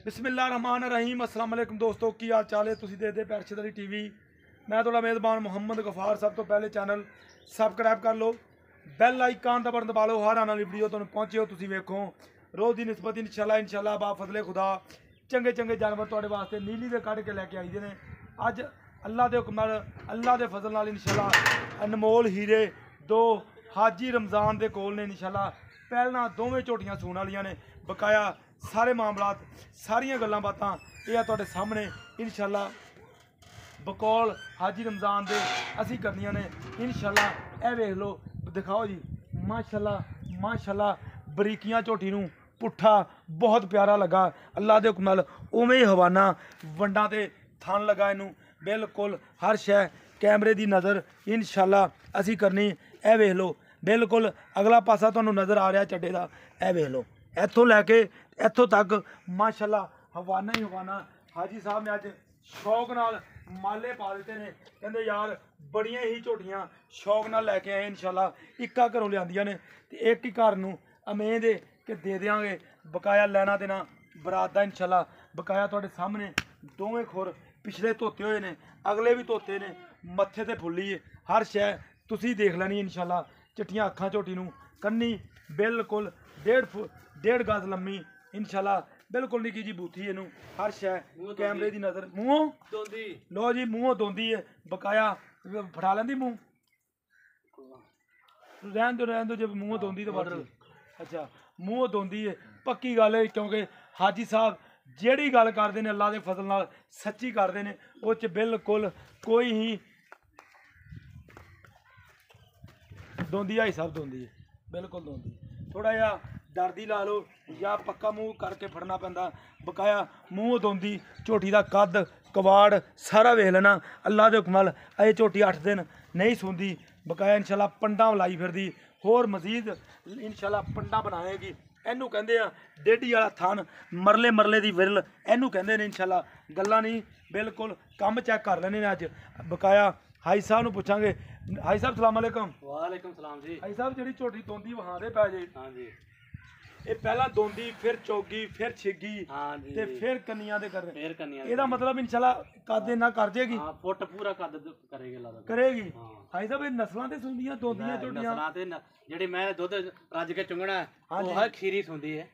बिस्मिल्लाहिर्रहमानिर्रहीम अस्सलाम वालेकुम दोस्तों की हाल चाल है तुसीं देखदे पे अरशद अली टीवी। मैं थोड़ा मेज़बान मुहम्मद गफार। सब तो पहले चैनल सबसक्राइब कर लो, बैल आइकन का बटन दबा लो, हर आने वाली वीडियो तुहानूं पहुंचे हो तुसीं वेखो। रोज़ की निस्बत इंशाल्लाह बा फजले खुदा चंगे चंगे जानवर तुहाडे वास्ते नीली दे कढ़ के लैके आईदे ने। अज अल्लाह के हुक्म नाल अल्लाह के फजल नाल इंशाल्लाह अनमोल हीरे दो हाजी रमज़ान के कोल ने। इंशाल्लाह पहलना दोवें झोटियां सूण वालियां ने, बकाया सारे मामलात सारियां गल्लां बातां ये तुहाडे सामने इंशाल्लाह बकौल हाजी रमज़ान दे असी करनियां ने। इंशाल्लाह ए वेख लो, दिखाओ जी, माशाल्लाह माशाल्लाह बरीकियां झोटी नूं पुट्ठा बहुत प्यारा लगा। अल्लाह के हुक्म नाल उवें ही हवाना वंडा ते थन लगा इनू बिल्कुल हर शै कैमरे की नज़र इंशाल्लाह असी करनी। ए वेख लो बिल्कुल अगला पासा तुहानूं नज़र आ रहा चड्डे का, ए वेख लो इत्थों लैके इत्थों तक माशाल्लाह हवाना ही हवाना। हाजी साहब ने अज शौक नाल माले पा दिते ने, कहते यार बड़ियां ही झोटियां शौक नाल लैके आए। इंशाल्लाह इक्का घरों लियांदियां ने ते एक ही घर नूं उम्मीद है कि दे देंगे। बकाया लैना देना बरात दा इंशाल्लाह बकाया तुहाडे सामने दोवें खुर पिछले धोते हुए ने, अगले भी धोते ने, मत्थे ते फुल्ली है हर शै तुसीं देख लैनी इंशाल्लाह। चिट्टियां अखां झोटी नूं, कन्नी बिल्कुल 1.5 गज लम्मी इंशाल्लाह, बिल्कुल निकी जी बूथी इनू हर शै कैमरे की नज़र। मूँहों दोंदी लो जी, मूँहों दोंदी है बकाया फड़ा लेंदी मूँह, रहन दो जब मूँहों दोंदी तो बदल। अच्छा मूँहों दोंदी है पक्की गल है, क्योंकि हाजी साहब जेड़ी गल करते हैं अल्लाह के फजल नाल सच्ची करते हैं, उस च बिल्कुल कोई ही दोंदी हाई साहब दोंदी है, बिल्कुल दोंदी। थोड़ा जिहा डरदी ला लो या पक्का मूँह करके फड़ना पैंदा, बकाया मूँह दोंदी झोटी का कद कवाड़ सारा वेख लेना। अल्लाह के हुक्म नाल अजे झोटी 8 दिन नहीं सूंदी, बकाया इंशाल्लाह पंडा लाई फिरदी, होर मजीद इंशाल्लाह पंडा बनाएगी। इनू कहते हैं डेढ़ी वाला थन मरले मरले की विरल इनू कहते हैं इंशाल्लाह। गल्लां नहीं बिल्कुल कम चैक कर लेने अज। बकाया हाई साहब नूं पुछांगे। हाई साहब सलाम अलैकुम। वालेकुम सलाम जी। हाई साहब जी झोटी दोंदी वहां दे पै जे। हाँ जी, ये पहला दोंदी फिर चौगी फिर छिगी हाँ जी, ते फिर कन्नियां दे कर फिर कन्या ਇਹਦਾ मतलब इंशाल्लाह कद इन्ना कर जेगी हाँ फुट पूरा कद करेगी लगदा करेगी। हाँ। हाई साहब ये नस्लां ते सुंदियां दोंदियां झोटियां नसलां ते जेड़ी मैं दुध रज के चुंगना हाँ वो जी। है खीरी सुंदी है।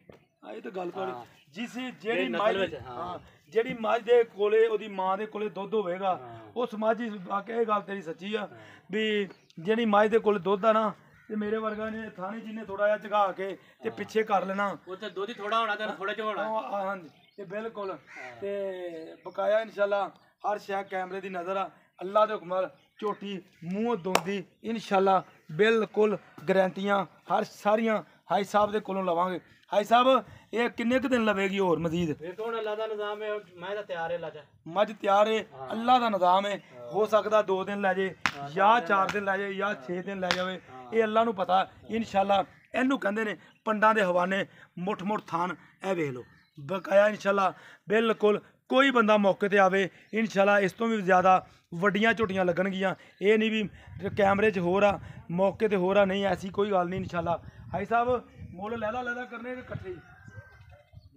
ਇਹ ਤਾਂ ਗੱਲ ਤੁਹਾਡੀ ਹਾਂ। ਜਿਸ ਜਿਹੜੀ ਜਿਹੜੀ ਮੱਝ ਨਸਲ ਵਿੱਚ, ਹਾਂ। ਹਾਂ ਜਿਹੜੀ ਮੱਝ ਦੇ ਕੋਲੇ ਉਹਦੀ ਮਾਂ ਦੇ ਕੋਲੇ ਦੁੱਧ ਹੋਵੇਗਾ ਹਾਂ। ਉਸ ਮੱਝ ਵਾਕਿਆ ਇਹ ਗੱਲ ਤੇਰੀ ਸੱਚੀ ਆ ਵੀ ਜਿਹੜੀ ਮੱਝ ਦੇ ਕੋਲੇ ਦੁੱਧ ਆ ਨਾ ਤੇ ਮੇਰੇ ਵਰਗਾ ਨੇ ਥਾਣੀ ਜੀ ਨੇ ਥੋੜਾ ਜਿਹਾ ਝਗਾ ਕੇ ਤੇ ਪਿੱਛੇ ਕਰ ਲੈਣਾ ਉੱਥੇ ਦੁੱਧ ਹੀ ਥੋੜਾ ਹੋਣਾ ਤੇ ਥੋੜੇ ਚ ਹੋਣਾ। ਹਾਂਜੀ ਤੇ ਬਿਲਕੁਲ ਤੇ ਬਕਾਇਆ ਇਨਸ਼ਾਅੱਲਾ ਹਰ ਸ਼ੈ ਕੈਮਰੇ ਦੀ ਨਜ਼ਰ ਆ। ਅੱਲਾ ਦੇ ਹੁਕਮ ਨਾਲ ਝੋਟੀ ਮੂੰਹ ਦੋਂਦੀ ਇਨਸ਼ਾਅੱਲਾ ਬਿਲਕੁਲ ਗਰੰਟੀਆਂ ਹਰ ਸਾਰੀਆਂ हाई साहब के कोलों लवांगे। हाई साहब ये किन्ने क दिन लवेगी और मजीद? देखो हुण अल्लाह दा निज़ाम है, मैं तो तैयार है लाजा मज तैयार है, अल्लाह का निज़ाम है। हो सकता 2 दिन लै जाए या 4 दिन लै जाए या 6 दिन लै जाए, ये अल्लाह नूं पता। इंशाल्लाह इनू कहंदे ने पंडां दे हवाने मुठ मुठ थान ए वेख लो बकाया इंशाल्लाह बिल्कुल कोई बंदा मौके ते आवे इंशाल्लाह इस तो भी ज़्यादा वड्डियां झोटियां लगणगियां। ये नहीं भी कैमरे च हो रहा मौके ते हो रहा, नहीं ऐसी कोई गल नहीं इंशाल्लाह। हाई साहब मुल लैदा लैदा करने के कट्ठे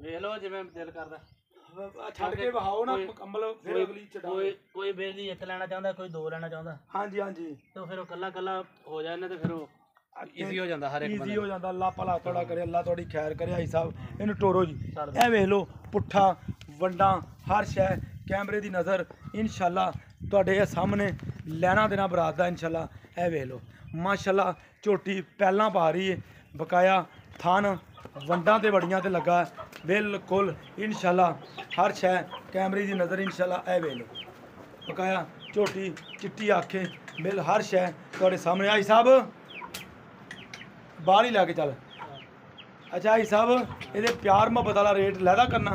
वेख लो जिवें दिल करदा छड़ के बहाओ ना मुकम्मल फिर अगली चढ़ा। कोई बेली एक लेना चाहता, कोई 2 लेना चाहता, हाँ जी हाँ जी, तो फिर कल्ला कल्ला हो जाए ना, तो फिर ईजी हो जाता हर एक ईजी हो जाता। अल्लाह भला थोड़ा करे, अल्लाह थोड़ी खैर करे। हाई साहब इन्हू टोरो जी ए वेख लो पुट्ठा वंडा हर शै कैमरे की नज़र इंशाल्लाह तुहाडे सामने लैना देना बरात दा इंशाल्लाह। ए वेख लो माशाल्लाह झोटी पहला पा रही है, बकाया थान वंडा ते बड़ियां ते लगा बिल्कुल इंशाल्लाह हर शै कैमरे की नज़र इंशाल्लाह। ए वेख लो बकाया झोटी चिट्टी आखे बिल हर शै तुहाडे सामने। हाई साहब बाहर ही लैके चल। अच्छा हाई साहब ये प्यार मुहब्बत वाला रेट लैदा करना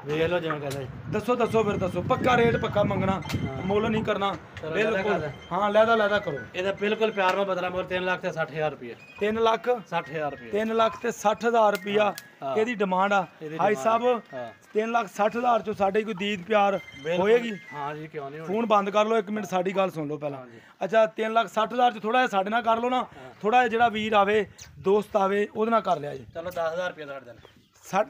ਵੇਖ ਲਓ ਜਿਵੇਂ ਕਹਿੰਦੇ ਦੱਸੋ ਦੱਸੋ ਫਿਰ ਦੱਸੋ, ਪੱਕਾ ਰੇਟ ਪੱਕਾ ਮੰਗਣਾ, ਮੁੱਲ ਨਹੀਂ ਕਰਨਾ ਚਲੋ ਬਿਲਕੁਲ। ਹਾਂ ਲੈਦਾ ਕਰੋ। ਇਹਦਾ ਬਿਲਕੁਲ ਪਿਆਰ ਨਾਲ ਬਦਲਾ ਮੁੱਲ 3 ਲੱਖ ਤੇ 60,000 ਰੁਪਏ 3 ਲੱਖ 60,000 ਰੁਪਏ 3 ਲੱਖ ਤੇ 60,000 ਰੁਪਿਆ ਇਹਦੀ ਡਿਮਾਂਡ ਆ ਭਾਈ ਸਾਹਿਬ। ਹਾਂ 3 ਲੱਖ 60,000 ਚੋਂ ਸਾਡੇ ਕੋਈ ਦੀਦ ਪਿਆਰ ਹੋਏਗੀ? ਹਾਂ ਜੀ ਕਿਉਂ ਨਹੀਂ ਹੋਣੀ। ਫੋਨ ਬੰਦ ਕਰ ਲਓ, 1 ਮਿੰਟ ਸਾਡੀ ਗੱਲ ਸੁਣ ਲਓ ਪਹਿਲਾਂ। ਅੱਛਾ 3 ਲੱਖ 60,000 ਚ ਥੋੜਾ ਜਿਹਾ ਸਾਡੇ ਨਾਲ ਕਰ ਲਓ ਨਾ, ਥੋੜਾ ਜਿਹਾ ਜਿਹੜਾ ਵੀਰ ਆਵੇ ਦੋਸਤ ਆਵੇ ਉਹਦੇ ਨਾਲ ਕਰ ਲਿਆ ਜੀ। ਚਲੋ 10,000 ਰੁਪਏ ਛੱਡ ਦੇਣਾ।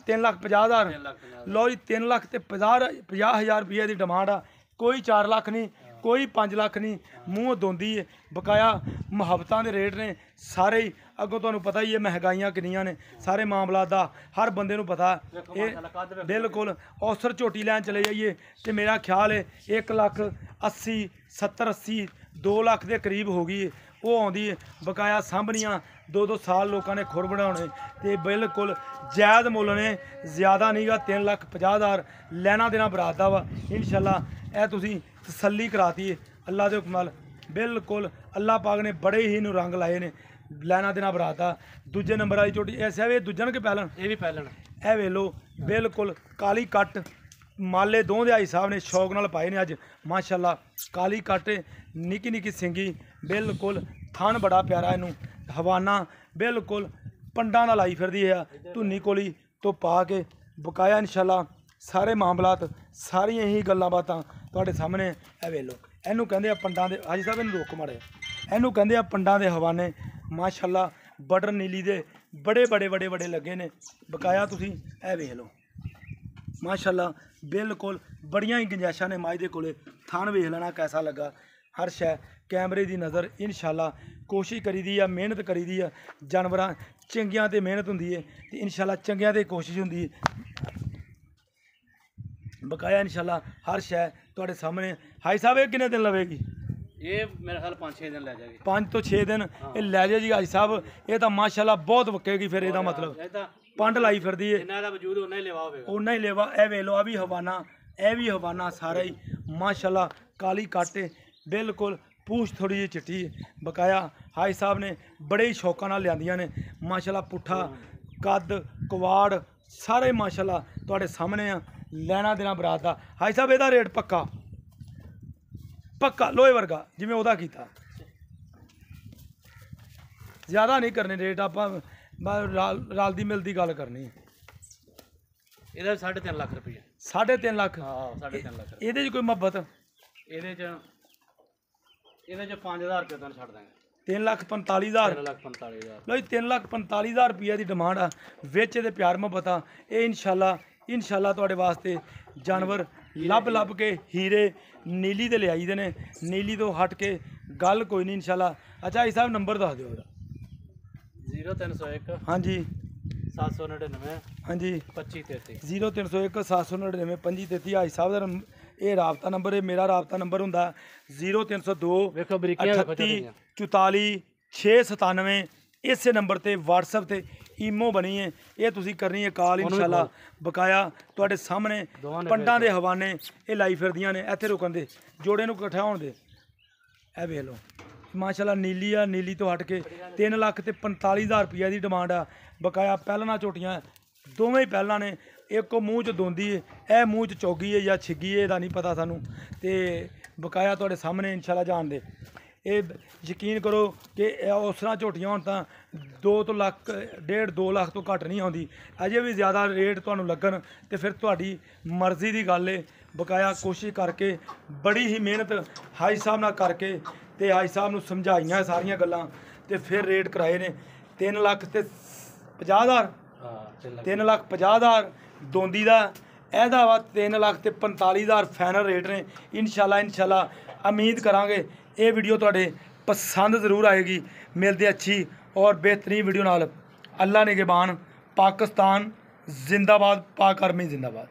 3 ਲੱਖ 50,000 3 ਲੱਖ 50,000 ਲਓ ਜੀ। 3 ਲੱਖ ਤੇ 50,000 ਰੁਪਏ ਦੀ ਡਿਮਾਂਡ ਆ। ਕੋਈ 4 ਲੱਖ ਨਹੀਂ, ਕੋਈ 5 ਲੱਖ ਨਹੀਂ, ਮੂੰਹ ਦੋਂਦੀ ਹੈ ਬਕਾਇਆ। ਮੁਹੱਬਤਾਂ ਦੇ ਰੇਟ ਨੇ ਸਾਰੇ ਹੀ। ਅੱਗੋਂ ਤੁਹਾਨੂੰ ਪਤਾ ਹੀ ਹੈ ਮਹਿੰਗਾਈਆਂ ਕਿੰਨੀਆਂ ਨੇ, ਸਾਰੇ ਮਾਮਲਾਤ ਦਾ ਹਰ ਬੰਦੇ ਨੂੰ ਪਤਾ। ਇਹ ਬਿਲਕੁਲ ਔਸਰ ਝੋਟੀ ਲੈਣ ਚਲੇ ਜਾਈਏ ਤੇ ਮੇਰਾ ਖਿਆਲ ਹੈ 1 ਲੱਖ 80 70 80 2 ਲੱਖ ਦੇ ਕਰੀਬ ਹੋ ਗਈ ਹੈ। ਉਹ ਆਉਂਦੀ ਹੈ ਬਕਾਇਆ ਸਾਂਭਣੀਆਂ 2-2 ਸਾਲ ਲੋਕਾਂ ਨੇ ਖੁਰ ਬਣਾਉਣੇ ਤੇ ਬਿਲਕੁਲ ਜਾਇਜ਼ ਮੁੱਲ ਨੇ, ਜ਼ਿਆਦਾ ਨਹੀਂਗਾ। 3 ਲੱਖ 50,000 ਲੈਣਾ ਦੇਣਾ ਬਰਾਤ ਦਾ ਵਾ। ਇੰਸ਼ਾਅੱਲਾ ਇਹ ਤੁਸੀਂ ਤਸੱਲੀ ਕਰਾਤੀ ਹੈ ਅੱਲਾ ਦੇ ਹੁਕਮ ਨਾਲ। ਬਿਲਕੁਲ ਅੱਲਾਹ ਪਾਕ ਨੇ ਬੜੇ ਹੀ ਨੂੰ ਰੰਗ ਲਾਏ ਨੇ, ਲੈਣਾ ਦੇਣਾ ਬਰਾਤ ਦਾ। ਦੂਜੇ ਨੰਬਰ ਵਾਲੀ ਝੋਟੀ ਐਸਾ ਵੇ ਦੂਜਣ ਕੇ ਪਹਿਲਣ, ਇਹ ਵੀ ਪਹਿਲਣ ਇਹ ਵੇਖ ਲਓ ਬਿਲਕੁਲ ਕਾਲੀ ਕੱਟ ਮਾਲੇ ਦੋ ਦੇ ਆਈ ਸਾਹਿਬ ਨੇ ਸ਼ੌਕ ਨਾਲ ਪਾਏ ਨੇ ਅੱਜ ਮਾਸ਼ਾਅੱਲਾ। ਕਾਲੀ ਕੱਟ ਨਿੱਕੀ ਨਿੱਕੀ ਸਿੰਗੀ, ਬਿਲਕੁਲ ਥਣ ਬੜਾ ਪਿਆਰਾ ਇਹਨੂੰ। ਹਵਾਨਾ ਬਿਲਕੁਲ ਪੰਡਾਂ ਨਾਲ ਲਾਈ ਫਿਰਦੀ ਆ ਧੁੰਨੀ ਕੋਲੀ ਤੋਂ ਪਾ ਕੇ ਬਕਾਇਆ। ਇੰਸ਼ਾਅੱਲਾ ਸਾਰੇ ਮਾਮਲਾਤ ਸਾਰੀਆਂ ਹੀ ਗੱਲਾਂ ਬਾਤਾਂ ਤੁਹਾਡੇ ਸਾਹਮਣੇ। ਇਹ ਵੇਖ ਲਓ ਇਹਨੂੰ ਕਹਿੰਦੇ ਆ ਪੰਡਾਂ ਦੇ, ਹਾਜੀ ਸਾਹਿਬ ਇਹਨੂੰ ਰੋਕ ਮਾਰੇ, ਇਹਨੂੰ ਕਹਿੰਦੇ ਆ ਪੰਡਾਂ ਦੇ ਹਵਾਨੇ। ਮਾਸ਼ਾਅੱਲਾ ਬਟਰ ਨੀਲੀ ਦੇ ਬੜੇ ਲੱਗੇ ਨੇ ਬਕਾਇਆ। ਤੁਸੀਂ ਇਹ ਵੇਖ ਲਓ ਮਾਸ਼ਾਅੱਲਾ ਬਿਲਕੁਲ ਬੜੀਆਂ ਹੀ ਗੁੰਜਾਇਸ਼ਾਂ ਨੇ ਮੱਝ ਦੇ ਕੋਲੇ। ਥਣ ਵੇਖ ਲੈਣਾ ਕੈਸਾ ਲੱਗਾ। ਹਰ ਸ਼ੈ ਕੈਮਰੇ ਦੀ ਨਜ਼ਰ ਇੰਸ਼ਾਅੱਲਾ ਕੋਸ਼ਿਸ਼ ਕਰੀਦੀ ਆ, ਮਿਹਨਤ ਕਰੀਦੀ ਆ। ਜਾਨਵਰਾਂ ਚੰਗੀਆਂ ਤੇ ਮਿਹਨਤ ਹੁੰਦੀ ਹੈ ਤੇ ਇੰਸ਼ਾਅੱਲਾ ਚੰਗਿਆਂ ਤੇ ਕੋਸ਼ਿਸ਼ ਹੁੰਦੀ ਹੈ ਬਕਾਇਆ। ਇੰਸ਼ਾਅੱਲਾ ਹਰ ਸ਼ੈ ਤੁਹਾਡੇ ਸਾਹਮਣੇ। ਹਾਈ ਸਾਹਿਬ ਇਹ ਕਿੰਨੇ ਦਿਨ ਲਵੇਗੀ? ਇਹ ਮੇਰੇ ਖਿਆਲ 5-6 ਦਿਨ ਲੈ ਜਾਏਗੀ। 5 ਤੋਂ 6 ਦਿਨ ਇਹ ਲੈ ਜਾਏ ਜੀ ਹਾਜੀ ਸਾਹਿਬ। ਇਹ ਤਾਂ ਮਾਸ਼ਾਅੱਲਾ ਬਹੁਤ ਵਕੇਗੀ ਫਿਰ। ਇਹਦਾ ਮਤਲਬ ਇਹ ਤਾਂ ਪੰਡ ਲਾਈ ਫਿਰਦੀ ਹੈ। ਇਹਨਾਂ ਦਾ ਵਜੂਦ ਉਹਨਾਂ ਹੀ ਲੈਵਾ ਹੋਵੇਗਾ, ਉਹਨਾਂ ਹੀ ਲੈਵਾ। ਇਹ ਵੇਖ ਲਓ ਆ ਵੀ ਹਵਾਨਾ, ਇਹ ਵੀ ਹਵਾਨਾ, ਸਾਰਾ ਹੀ ਮਾਸ਼ਾਅੱਲਾ ਕਾਲੀ ਕਾਟੇ ਬਿਲਕੁਲ। ਪੂਛ ਥੋੜੀ ਜਿਹੀ ਚਿੱਟੀ ਹੈ ਬਕਾਇਆ। ਹਾਈ ਸਾਹਿਬ ਨੇ ਬੜੇ ਹੀ ਸ਼ੌਕਾਂ ਨਾਲ ਲਿਆਂਦੀਆਂ ਨੇ ਮਾਸ਼ਾਅੱਲਾ। ਪੁੱਠਾ ਕੱਦ ਕੁਵਾੜ ਸਾਰੇ ਮਾਸ਼ਾਅੱਲਾ ਤੁਹਾਡੇ ਸਾਹਮਣੇ ਆ। ਲੈਣਾ ਦੇਣਾ ਬਰਾਤ ਦਾ। ਹਾਈ ਸਾਹਿਬ ਇਹਦਾ ਰੇਟ ਪੱਕਾ ਲੋਹੇ ਵਰਗਾ ਜਿਵੇਂ ਉਹਦਾ ਕੀਤਾ। ਜ਼ਿਆਦਾ ਨਹੀਂ ਕਰਨੇ ਰੇਟ, ਆਪਾਂ ਰਲਦੀ ਮਿਲਦੀ ਗੱਲ ਕਰਨੀ ਹੈ। ਇਹਦਾ 3.5 ਲੱਖ ਰੁਪਏ। 3.5 ਲੱਖ? ਹਾਂ 3.5 ਲੱਖ। ਇਹਦੇ 'ਚ ਕੋਈ ਮੁਹੱਬਤ? ਇਹਦੇ 'ਚ 5,000 ਰੁਪਏ ਤੁਹਾਨੂੰ ਛੱਡ ਦਾਂਗੇ। 3,45,000? 3,45,000 ਲੋ ਜੀ 3,45,000 ਰੁਪਏ ਦੀ ਡਿਮਾਂਡ ਆ। ਵਿੱਚ ਇਹਦੇ ਪਿਆਰ ਮੁਹੱਬਤ ਆ। ਇਹ ਇੰਸ਼ਾਅੱਲਾ ਤੁਹਾਡੇ ਵਾਸਤੇ ਜਾਨਵਰ ਲੱਭ ਕੇ ਹੀਰੇ ਨੀਲੀ ਦੇ ਲਿਆਈ ਦੇ ਨੇ। ਨੀਲੀ ਤੋਂ ਹਟ ਕੇ ਗੱਲ ਕੋਈ ਨਹੀਂ ਇੰਸ਼ਾਅੱਲਾ। ਅੱਛਾ ਇਹ ਸਾਹਿਬ ਨੰਬਰ ਦੱਸ ਦਿਓ ਉਹਦਾ। 0301 ਹਾਂਜੀ 799 ਹਾਂਜੀ 2533 0301 799 2533 ਹਾਈ ਸਾਹਿਬ ਦਾ ਇਹ ਰਾਬਤਾ ਨੰਬਰ ਹੈ। ਮੇਰਾ ਰਾਬਤਾ ਨੰਬਰ ਹੁੰਦਾ 0302 ਵੇਖੋ ਬਰੀਕੀਆਂ 38 44 697। ਇਸੇ ਨੰਬਰ ਤੇ WhatsApp ਤੇ ਈਮੋ ਬਣੀ ਹੈ। ਇਹ ਤੁਸੀਂ ਕਰਨੀ ਹੈ ਕਾਲ ਇੰਸ਼ਾਅੱਲਾ ਬਕਾਇਆ। ਤੁਹਾਡੇ ਸਾਹਮਣੇ ਪੰਡਾਂ ਦੇ ਹਵਾਨੇ ਇਹ ਲਾਈ ਫਿਰਦੀਆਂ ਨੇ। ਇੱਥੇ ਰੁਕਣ ਦੇ ਜੋੜੇ ਨੂੰ ਇਕੱਠਾ ਹੋਣ ਦੇ। ਇਹ ਵੇਖ ਲਓ ਮਾਸ਼ਾਅੱਲਾ ਨੀਲੀ ਆ। ਨੀਲੀ ਤੋਂ ਹਟ ਕੇ 3 ਲੱਖ ਤੇ 45,000 ਰੁਪਏ ਦੀ ਡਿਮਾਂਡ ਆ ਬਕਾਇਆ। ਪਹਿਲਾਂ ਝੋਟੀਆਂ ਦੋਵੇਂ ਹੀ ਪਹਿਲਾਂ ਨੇ। ਇੱਕ ਉਹ ਮੂੰਹ 'ਚ ਦੋਂਦੀ ਹੈ, ਇਹ ਮੂੰਹ 'ਚ ਚੌਗੀ ਹੈ ਜਾਂ ਛਿੱਗੀ ਹੈ, ਇਹਦਾ ਨਹੀਂ ਪਤਾ ਸਾਨੂੰ। ਤੇ ਬਕਾਇਆ ਤੁਹਾਡੇ ਸਾਹਮਣੇ ਇੰਸ਼ਾਅੱਲਾ ਜਾਣ ਦੇ। ਇਹ ਯਕੀਨ ਕਰੋ ਕਿ ਉਸ ਤਰ੍ਹਾਂ ਝੋਟੀਆਂ ਹੋਣ ਤਾਂ 2 ਲੱਖ 1.5 2 ਲੱਖ ਤੋਂ ਘੱਟ ਨਹੀਂ ਆਉਂਦੀ। ਅਜੇ ਵੀ ਜ਼ਿਆਦਾ ਰੇਟ ਤੁਹਾਨੂੰ ਲੱਗਣ ਤੇ ਫਿਰ ਤੁਹਾਡੀ ਮਰਜ਼ੀ ਦੀ ਗੱਲ ਹੈ ਬਕਾਇਆ। ਕੋਸ਼ਿਸ਼ ਕਰਕੇ ਬੜੀ ਹੀ ਮਿਹਨਤ ਹਾਈ ਸਾਹਿਬ ਨਾਲ ਕਰਕੇ ਤੇ ਹਾਈ ਸਾਹਿਬ ਨੂੰ ਸਮਝਾਈਆਂ ਸਾਰੀਆਂ ਗੱਲਾਂ ਤੇ ਫਿਰ ਰੇਟ ਕਰਾਏ ਨੇ। 3 ਲੱਖ ਤੇ 50,000 3 ਲੱਖ 50,000 ਦੋਂਦੀ ਦਾ। ਇਹਦਾ ਵਾ 3 ਲੱਖ ਤੇ 45,000 ਫਾਈਨਲ ਰੇਟ ਨੇ। ਇੰਸ਼ਾਅੱਲਾ ਉਮੀਦ ਕਰਾਂਗੇ ਇਹ ਵੀਡੀਓ ਤੁਹਾਡੇ ਪਸੰਦ ਜ਼ਰੂਰ ਆਏਗੀ। ਮਿਲਦੇ ਅੱਛੀ ਔਰ ਬਿਹਤਰੀਨ ਵੀਡੀਓ ਨਾਲ। ਅੱਲਾ ਨਿਗਹਿਬਾਨ। ਪਾਕਿਸਤਾਨ ਜ਼ਿੰਦਾਬਾਦ। ਪਾਕ ਆਰਮੀ ਜ਼ਿੰਦਾਬਾਦ।